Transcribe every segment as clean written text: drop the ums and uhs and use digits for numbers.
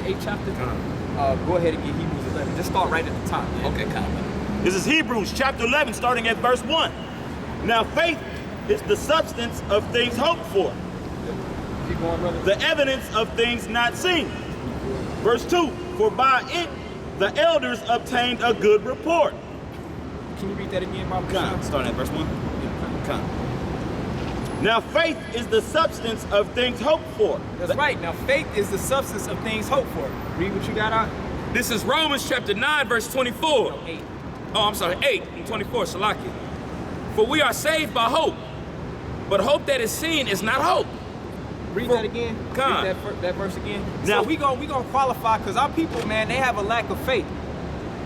8th chapter. Go ahead and get Hebrews 11. Just start right at the top. Man. Okay, come. This is Hebrews chapter 11, starting at verse 1. Now faith is the substance of things hoped for, Keep going, brother. the evidence of things not seen. Verse 2, for by it the elders obtained a good report. Can you read that again, Bob? Come. Starting at verse 1. Come. Now faith is the substance of things hoped for. That's right. Now faith is the substance of things hoped for. Read what you got out. This is Romans chapter 9, verse 24. No, 8. Oh, I'm sorry, 8 and 24, Salaki. For we are saved by hope, but hope that is seen is not hope. Read that again. Con. Read that verse again. Now- So we gonna qualify because our people, man, they have a lack of faith.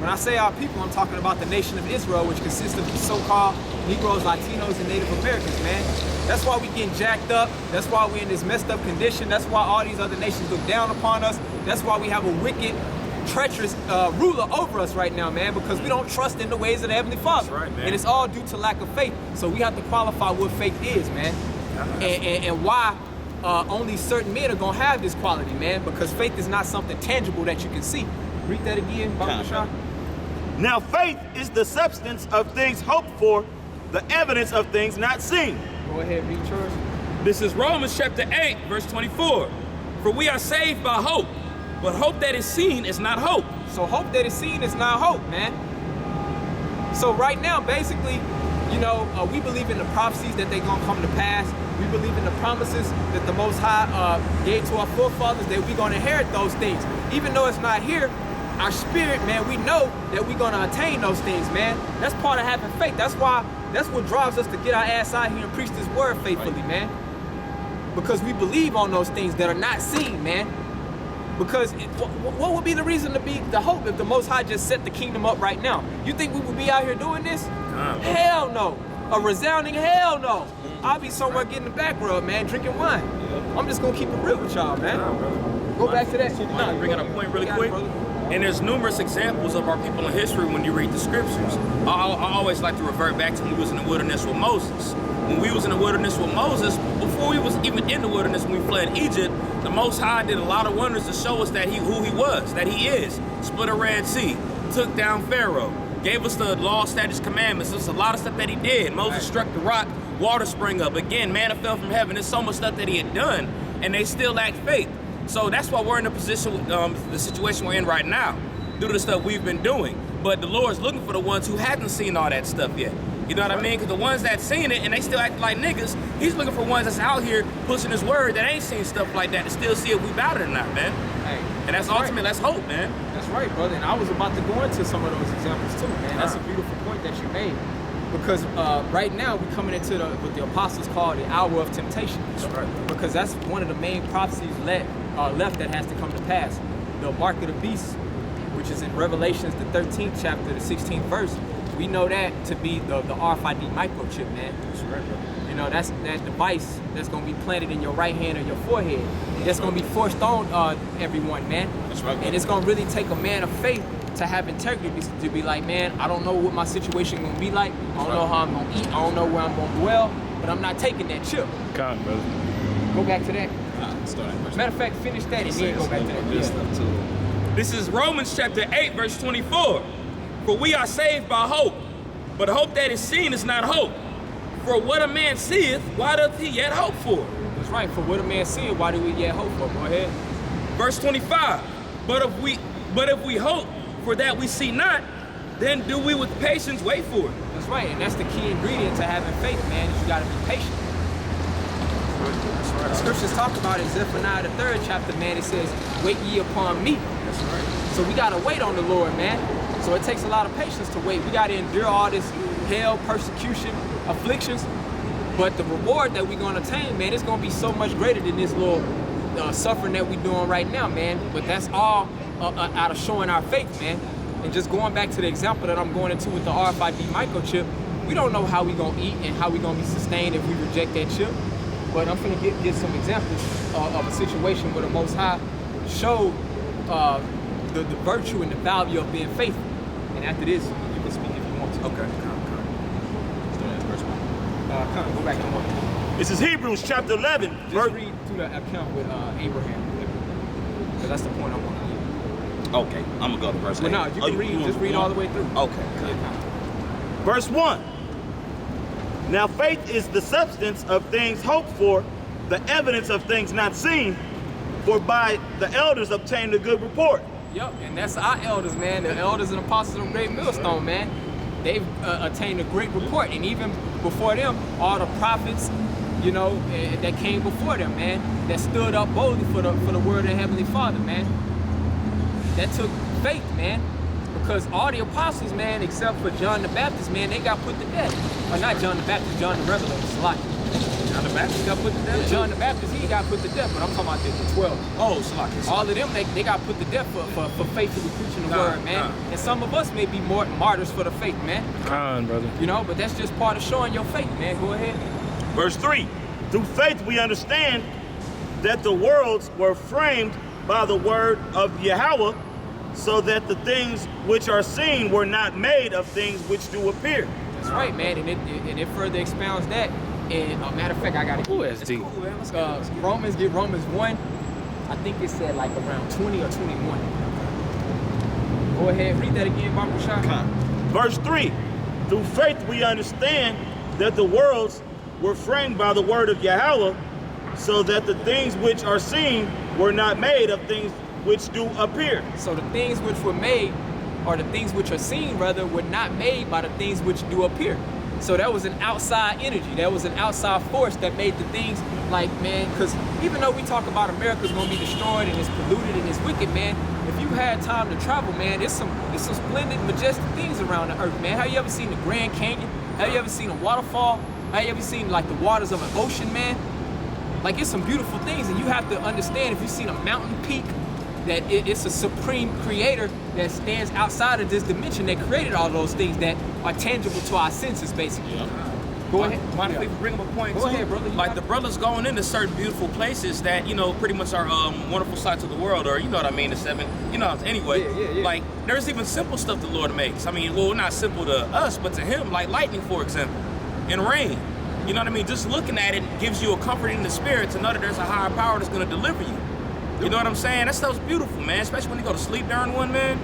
When I say our people, I'm talking about the nation of Israel, which consists of the so-called Negroes, Latinos, and Native Americans, man. That's why we getting jacked up. That's why we're in this messed up condition. That's why all these other nations look down upon us. That's why we have a wicked, treacherous ruler over us right now, man, because we don't trust in the ways of the Heavenly Father. That's right, man. And it's all due to lack of faith. So we have to qualify what faith is, man. And why only certain men are gonna have this quality, man, because faith is not something tangible that you can see. Read that again, Baba Bashar. Now faith is the substance of things hoped for, the evidence of things not seen. Go ahead, read yours. This is Romans chapter 8, verse 24. For we are saved by hope, but hope that is seen is not hope. So hope that is seen is not hope, man. So right now, basically, you know, we believe in the prophecies that they're gonna come to pass. We believe in the promises that the Most High gave to our forefathers that we're gonna inherit those things. Even though it's not here, our spirit, man, we know that we're gonna attain those things, man. That's part of having faith. That's what drives us to get our ass out here and preach this word faithfully, man. Because we believe on those things that are not seen, man. Because what would be the reason to be the hope if the Most High just set the kingdom up right now? You think we would be out here doing this? Hell no. A resounding hell no. I'll be somewhere getting the back rub, man, drinking wine. I'm just gonna keep it real with y'all, man. Go back to that. No, you bring up a point really quick. And there's numerous examples of our people in history when you read the scriptures. I always like to revert back to when we was in the wilderness with Moses. When we was in the wilderness with Moses, before we was even in the wilderness when we fled Egypt, the Most High did a lot of wonders to show us that who he was, that he is. Split a Red Sea, took down Pharaoh, gave us the law, statutes, commandments. There's a lot of stuff that he did. Moses struck the rock, water sprang up. Again, manna fell from heaven. There's so much stuff that he had done, and they still lacked faith. So that's why we're in the position, the situation we're in right now, due to the stuff we've been doing. But the Lord's looking for the ones who haven't seen all that stuff yet. You know what I mean? Because the ones that seen it and they still act like niggas, he's looking for ones that's out here pushing his word that ain't seen stuff like that to still see if we about it or not, man. Hey, And that's ultimate, that's hope, man. That's right, brother. And I was about to go into some of those examples too, man. That's a beautiful point that you made. Because right now we're coming into what the apostles call the hour of temptation. That's right. Because that's one of the main prophecies left that has to come to pass. The mark of the beast, which is in Revelations, the 13th chapter, the 16th verse. We know that to be the RFID microchip, man. That's right, bro. You know, that's that device that's gonna be planted in your right hand or your forehead. That's gonna be forced on everyone, man. That's right, bro. And it's gonna really take a man of faith to have integrity, to be like, man, I don't know what my situation gonna be like. I don't know how I'm gonna eat. I don't know where I'm gonna dwell, but I'm not taking that chip. Come, brother. Go back to that. Starting verse Matter of fact, finish that and then go back to that. Yeah. This is Romans chapter 8, verse 24. For we are saved by hope, but hope that is seen is not hope. For what a man seeth, why doth he yet hope for? That's right. For what a man seeth, why do we yet hope for? Go ahead. Verse 25. But if we hope for that we see not, then do we with patience wait for it. That's right. And that's the key ingredient to having faith, man, is you gotta be patient. The scriptures talk about it, Zephaniah the 3rd chapter, man, it says, wait ye upon me. That's right. So we gotta wait on the Lord, man. So it takes a lot of patience to wait. We gotta endure all this hell, persecution, afflictions. But the reward that we're gonna attain, man, it's gonna be so much greater than this little suffering that we're doing right now, man. But that's all out of showing our faith, man. And just going back to the example that I'm going into with the RFID microchip, we don't know how we gonna eat and how we gonna be sustained if we reject that chip. But I'm gonna get some examples of a situation where the Most High showed the virtue and the value of being faithful. And after this, you can speak if you want to. Okay. Go back to one. This is Hebrews chapter 11. Just read through the account with Abraham. Because that's the point I want to Okay, I'm gonna go to verse 8. Well, no, you can read. Just read all the way through. Okay. Verse 1. Now faith is the substance of things hoped for, the evidence of things not seen, for by the elders obtained a good report. Yep, and that's our elders, man. The elders and apostles of Great Millstone, man. They've attained a great report, and even before them, all the prophets, you know, that came before them, man, that stood up boldly for the word of the Heavenly Father, man. That took faith, man, because all the apostles, man, except for John the Baptist, man, they got put to death. Or not John the Baptist, John the Revelator, Salaki. John the Baptist got put to death. John the Baptist, he got put to death, but I'm talking about the 12. Oh, Salaki. All of them, they got put to death for faithfully preaching the word, man. And some of us may be more martyrs for the faith, man. Brother. You know, but that's just part of showing your faith, man. Go ahead. Verse 3. Through faith we understand that the worlds were framed by the word of Yahweh, so that the things which are seen were not made of things which do appear. That's right, man. And it further expounds that. And matter of fact, I got it. Ooh, that's deep. Cool, man. Let's go. Romans 1. I think it said like around 20 or 21. Go ahead, read that again, Baruch Shah. Verse 3. Through faith we understand that the worlds were framed by the word of Yahweh, so that the things which are seen were not made of things which do appear. So the things which were made, or the things which are seen, rather, were not made by the things which do appear. So that was an outside energy. That was an outside force that made the things like, man, because even though we talk about America's gonna be destroyed and it's polluted and it's wicked, man, if you had time to travel, man, there's some splendid, majestic things around the earth, man. Have you ever seen the Grand Canyon? Have you ever seen a waterfall? Have you ever seen like the waters of an ocean, man? Like, it's some beautiful things, and you have to understand, if you've seen a mountain peak, that it's a supreme creator that stands outside of this dimension that created all those things that are tangible to our senses, basically. Go ahead. Mind if we bring up a point? Go too? ahead, brother. Like the brothers going into certain beautiful places that, you know, pretty much are wonderful sights of the world, or you know what I mean, the seven. You know, anyway. Yeah. Like there's even simple stuff the Lord makes. I mean, well, not simple to us, but to Him, like lightning, for example, and rain. You know what I mean? Just looking at it gives you a comfort in the spirit to know that there's a higher power that's going to deliver you. You know what I'm saying? That stuff's beautiful, man. Especially when you go to sleep during one, man.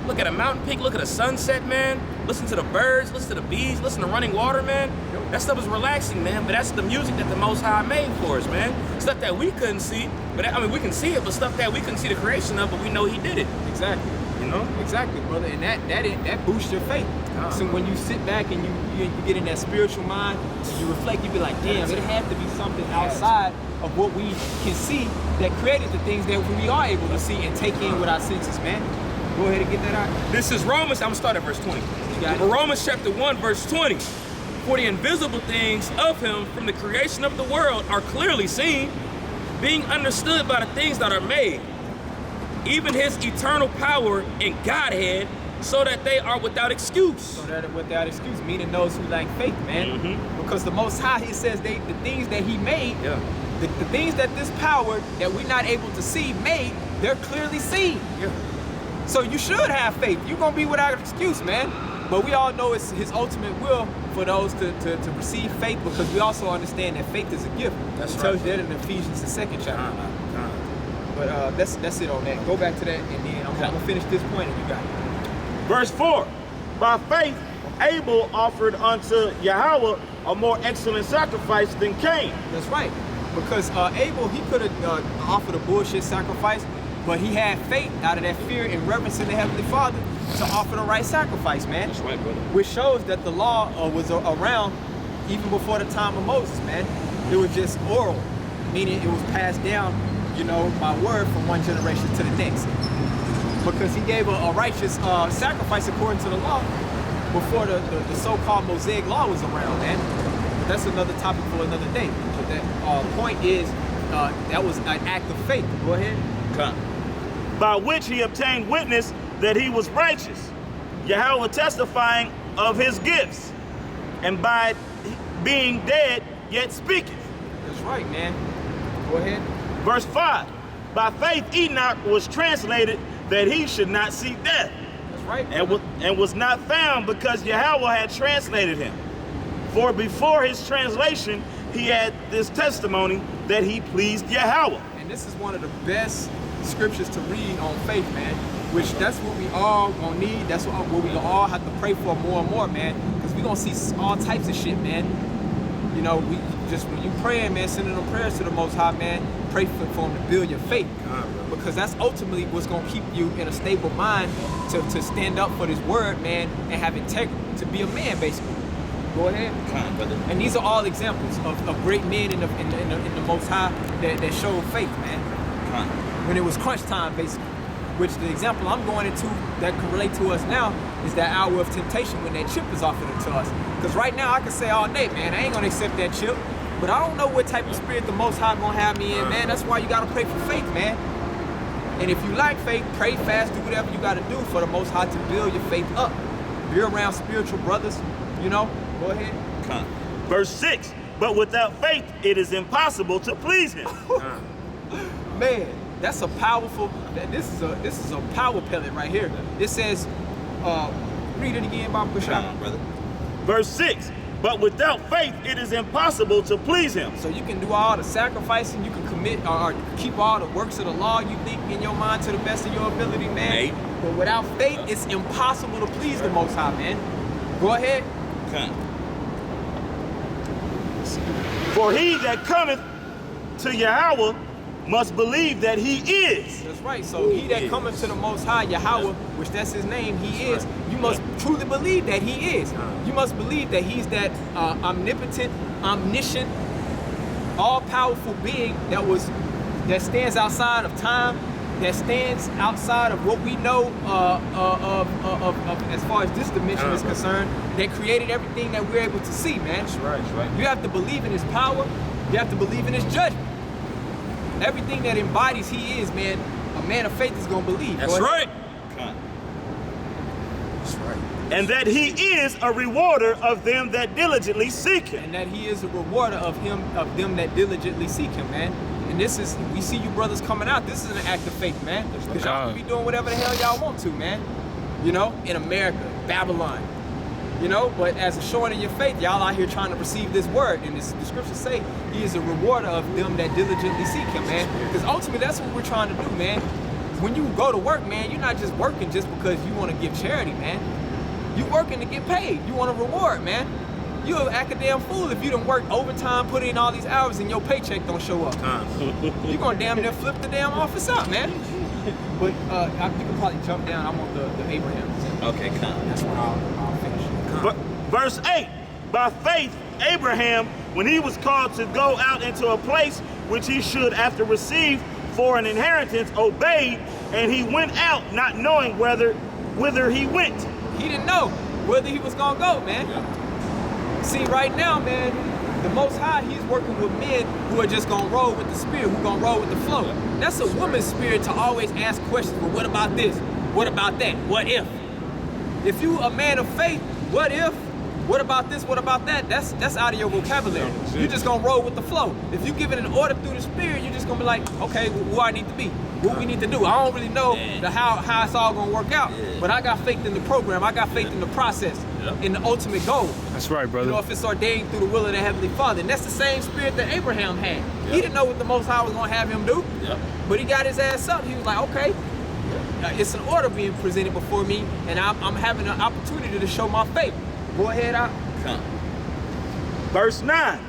Look at a mountain peak, look at a sunset, man. Listen to the birds, listen to the bees, listen to running water, man. That stuff is relaxing, man. But that's the music that the Most High made for us, man. Stuff that we couldn't see, but I mean, we can see it, but stuff that we couldn't see the creation of, but we know He did it. Exactly. You know? Exactly, brother. And that boosts your faith. So when you sit back and you get in that spiritual mind, you reflect, you be like, damn, it had to be something outside of what we can see that created the things that we are able to see and take in with our senses, man. Go ahead and get that out. This is Romans, I'm gonna start at verse 20. You got it. Romans chapter 1, verse 20. For the invisible things of Him from the creation of the world are clearly seen, being understood by the things that are made, even His eternal power and Godhead, so that they are without excuse. So that without excuse, meaning those who lack faith, man. Because the Most High, He says, the things that He made, the things that this power that we're not able to see made, they're clearly seen. So you should have faith. You're gonna be without excuse, man. But we all know it's His ultimate will for those to receive faith, because we also understand that faith is a gift. That's it tells right. you that in Ephesians, the 2nd chapter. But that's it on that. Go back to that, and then I'm gonna finish this point, and you got it. Verse 4. By faith Abel offered unto Yahweh a more excellent sacrifice than Cain. That's right. Because Abel, he could have offered a bullshit sacrifice, but he had faith out of that fear and reverence in the Heavenly Father to offer the right sacrifice, man. That's right, brother. Which shows that the law was around even before the time of Moses, man. It was just oral, meaning it was passed down, you know, by word from one generation to the next. Because he gave a righteous sacrifice according to the law before the so-called Mosaic law was around, man. But that's another topic for another day. But that point is, that was an act of faith. Go ahead. By which he obtained witness that he was righteous, Yahweh testifying of his gifts, and by being dead yet speaketh. That's right, man. Go ahead. Verse 5. By faith Enoch was translated that he should not see death, That's right. and was not found, because Yahweh had translated him. For before his translation he had this testimony that he pleased Yahweh. And this is one of the best scriptures to read on faith, man. which that's what we all gonna need. That's what we gonna all have to pray for more and more, man. Because we gonna see all types of shit, man. You know, we just when you praying, man, sending them prayers to the Most High, man. Pray for them to build your faith, because that's ultimately what's gonna keep you in a stable mind to stand up for this word, man, and have integrity, to be a man, basically. Go ahead. And these are all examples of great men in the Most High that showed faith, man. When it was crunch time, basically. Which the example I'm going into that can relate to us now is that hour of temptation when that chip is offered to us. Because right now I can say all day, man, I ain't gonna accept that chip. But I don't know what type of spirit the Most High gonna have me in, man. That's why you gotta pray for faith, man. And if you lack faith, pray, fast, do whatever you gotta do for the Most High to build your faith up. Be around spiritual brothers, you know. Go ahead. Verse 6, but without faith it is impossible to please him. Man, that's a powerful, this is a power pellet right here. It says, read it again, Bob Kushai. brother. Verse 6, but without faith it is impossible to please him. So you can do all the sacrificing, you can commit or keep all the works of the law you think in your mind to the best of your ability, man. Right. But without faith, it's impossible to please the Most High, man. Go ahead. For he that cometh to Yahweh must believe that he is. That's right. So he that cometh to the Most High, Yahweh, which that's his name, he is. You must truly believe that he is. You must believe that he's that omnipotent, omniscient, all-powerful being that stands outside of time, that stands outside of what we know of as far as this dimension is concerned, that created everything that we're able to see, man. That's right. You have to believe in his power. You have to believe in his judgment. Everything that embodies he is, man, a man of faith is going to believe. That's right. And that he is a rewarder of them that diligently seek him. And that he is a rewarder of them that diligently seek him, man. And this is, we see you brothers coming out. This is an act of faith, man. Because y'all can be doing whatever the hell y'all want to, man. You know, in America, Babylon. You know, but as a showing of your faith, y'all out here trying to receive this word. And the scriptures say he is a rewarder of them that diligently seek him, man. Because ultimately, that's what we're trying to do, man. When you go to work, man, you're not just working just because you want to give charity, man. You working to get paid. You want a reward, man. You'll act a damn fool if you done work overtime, put in all these hours, and your paycheck don't show up. You're gonna damn near flip the damn office out, man. But you can probably jump down. I want the Abraham. Okay, That's when I'll finish. But verse 8, by faith Abraham, when he was called to go out into a place which he should after receive for an inheritance, obeyed, and he went out not knowing whither he went. He didn't know whether he was gonna go, man. See, right now, man, the Most High, he's working with men who are just gonna roll with the spirit, who gonna roll with the flow. That's a woman's spirit to always ask questions, well, what about this? What about that? What if? If you a man of faith, what if? What about this? What about that? That's out of your vocabulary. You're just gonna roll with the flow. If you give it an order through the spirit, you're just gonna be like, okay, well, who I need to be, what we need to do. I don't really know how it's all gonna work out, but I got faith in the program. I got faith in the process, in the ultimate goal. That's right, brother. You know, if it's ordained through the will of the Heavenly Father. And that's the same spirit that Abraham had. He didn't know what the Most High was gonna have him do, but he got his ass up. He was like, okay, it's an order being presented before me, and I'm having an opportunity to show my faith. Go ahead, out. Verse 9,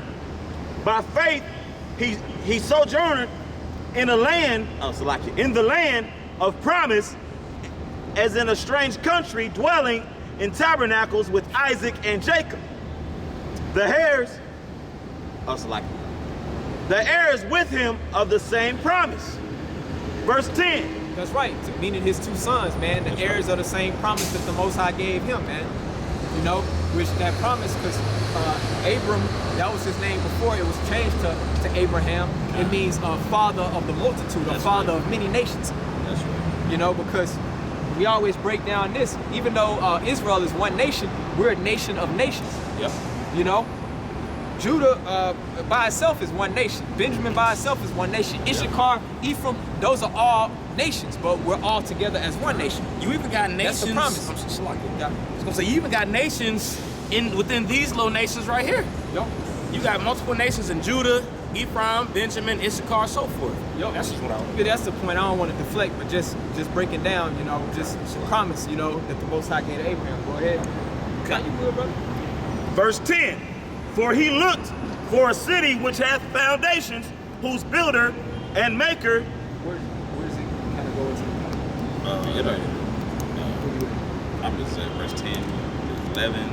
by faith he sojourned in a land, in the land of promise, as in a strange country, dwelling in tabernacles with Isaac and Jacob, the heirs with him of the same promise. Verse 10. That's right, meaning his two sons, man, the heirs of the same promise that the Most High gave him, man. You know, which that promise, because Abram, that was his name before it was changed to Abraham. It means father of the multitude, a father of many nations. That's right. You know, because we always break down this, even though Israel is one nation, we're a nation of nations. Yep. You know, Judah by itself is one nation. Benjamin by itself is one nation. Issachar, Ephraim, those are all nations, but we're all together as one nation. You even got nations. That's the promise. I was gonna say, you even got nations within these little nations right here. Yep. You got multiple nations in Judah, Ephraim, Benjamin, Issachar, so forth. Yo, That's just what I want. Yeah, that's the point. I don't want to deflect, but just breaking down, you know, just promise, you know, that the Most High gave to Abraham. Go ahead. Got you good, brother? Verse 10, for he looked for a city which hath foundations, whose builder and maker. Where does it kind of go into? I'm just saying verse 10, 11.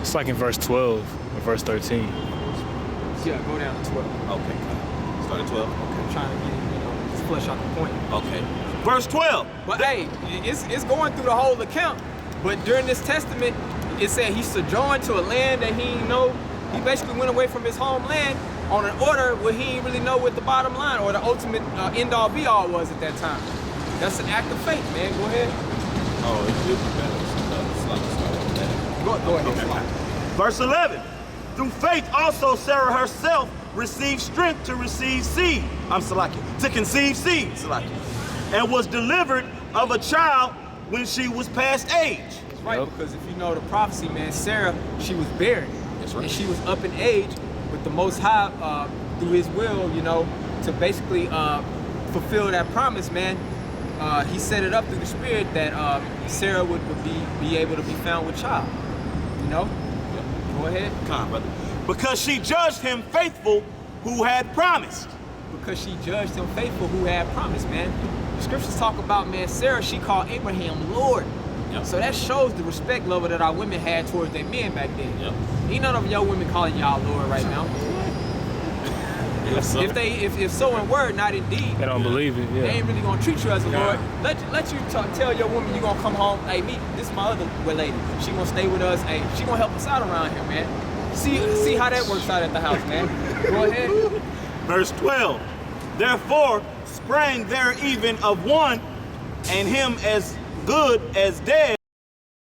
It's like in verse 12 or verse 13. Yeah, go down to 12. Okay, start at 12. I'm trying to get, you know, just flesh out the point. Okay. Verse 12. But hey, it's going through the whole account. But during this testament, it said he sojourned to a land that he didn't know. He basically went away from his homeland on an order where he didn't really know what the bottom line or the ultimate end-all be-all was at that time. That's an act of faith, man. Go ahead. Oh, it would be better. Go ahead. Okay. Verse 11. Through faith also Sarah herself received strength to receive seed. To conceive seed, and was delivered of a child when she was past age. That's right, Yep. because if you know the prophecy, man, Sarah, she was barren. That's right. And she was up in age, but the Most High, through his will, you know, to basically fulfill that promise, man, he set it up through the Spirit that Sarah would be able to be found with child. You know? Go ahead. Come on, brother. Because she judged him faithful who had promised. Because she judged him faithful who had promised, man. The scriptures talk about, man, Sarah, she called Abraham Lord. Yep. So that shows the respect level that our women had towards their men back then. Yep. Ain't none of your women calling y'all Lord right now. If so in word, not in deed, They don't believe it, they yeah. ain't really gonna treat you as a Lord. Let you tell your woman you gonna come home. Hey, this is my other lady. She gonna stay with us. Hey, she gonna help us out around here, man. See how that works out at the house, man. Go ahead. Verse 12. Therefore sprang there even of one, and him as good as dead,